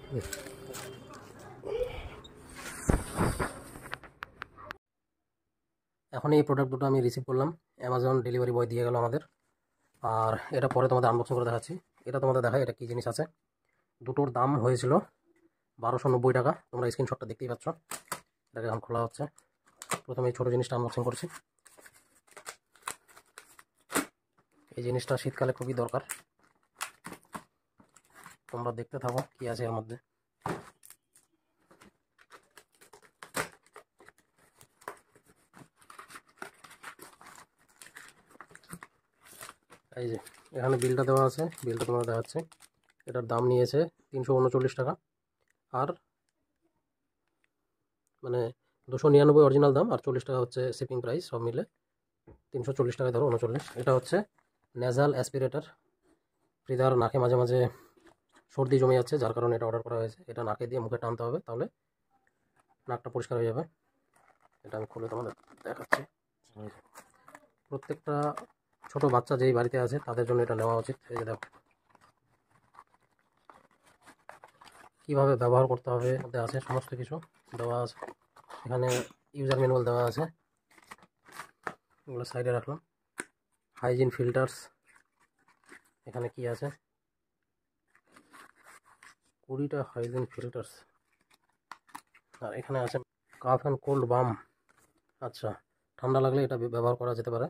এখন এই প্রোডাক্ট দুটো আমি রিসিভ করলাম, অ্যামাজন ডেলিভারি বয় দিয়ে গেল আমাদের। আর এটা পরে তোমাদের আনবক্সিং করে দেখাচ্ছি। এটা তোমাদের দেখায় এটা কী জিনিস আছে। দুটোর দাম হয়েছিল 1290 টাকা, তোমরা স্ক্রিনশটটা দেখতেই পাচ্ছ। এটাকে এখন খোলা হচ্ছে। প্রথমে এই ছোটো জিনিসটা আনবক্সিং করছি। এই জিনিসটা শীতকালে খুবই দরকার, তোমরা দেখতে থাকো কি আছে এর মধ্যে। এই যে এখানে বিলটা দেওয়া আছে, বিলটা তোমরা দেখাচ্ছে। এটার দাম নিয়েছে 339 টাকা, আর মানে 299 অরিজিনাল দাম, আর 40 টাকা হচ্ছে শিপিং প্রাইস, সব মিলে 340 টাকায় ধরো 39। এটা হচ্ছে নেজাল অ্যাসপিরেটর। ফ্রিদার নাকে মাঝে মাঝে সর্দি জমে যাচ্ছে, যার কারণে এটা অর্ডার করা হয়েছে। এটা নাকে দিয়ে মুখে টানতে হবে, তাহলে নাকটা পরিষ্কার হয়ে যাবে। এটা আমি খুলে তোমাদের দেখাচ্ছি। প্রত্যেকটা ছোট বাচ্চা যেই বাড়িতে আছে তাদের জন্য এটা নেওয়া উচিত। এই যে দেখো কীভাবে ব্যবহার করতে হবে, মধ্যে আছে সমস্ত কিছু দেওয়া আছে। এখানে ইউজার ম্যানুয়াল দেওয়া আছে, এগুলো সাইডে রাখলাম। হাইজিন ফিল্টার্স, এখানে কি আছে 20টা হাইজিন ফিল্টার্স। আর এখানে আছে কাফ অ্যান্ড কোল্ড বাম। আচ্ছা, ঠান্ডা লাগলে এটা ব্যবহার করা যেতে পারে।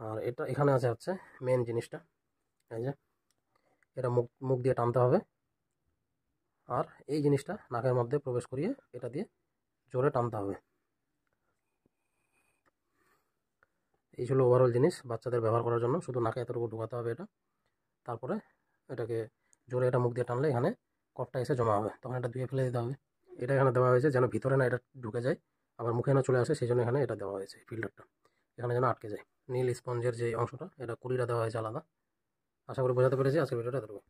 আর এটা এখানে আছে হচ্ছে মেন জিনিসটা, এই যে এটা মুখ মুখ দিয়ে টানতে হবে, আর এই জিনিসটা নাকের মধ্যে প্রবেশ করিয়ে এটা দিয়ে জোরে টানতে হবে। এই ছিল ওভারঅল জিনিস বাচ্চাদের ব্যবহার করার জন্য। শুধু নাকে এতটুকু ঢুকাতে হবে এটা, তারপরে এটাকে জোরে এটা মুখ দিয়ে টানলে এখানে কফটা এসে জমা হবে, তখন এটা ধুয়ে ফেলে দিতে হবে। এটা এখানে দেওয়া হয়েছে যেন ভিতরে না এটা ঢুকে যায়, আবার মুখে না চলে আসে, সেই জন্য এখানে এটা দেওয়া হয়েছে ফিল্টারটা, এখানে যেন আটকে যায়। নীল স্পঞ্জের যে অংশটা, এটা 20টা দেওয়া হয়েছে আলাদা। আশা করি বোঝাতে পেরেছি। আজকের ভিডিওটা এতটুকু।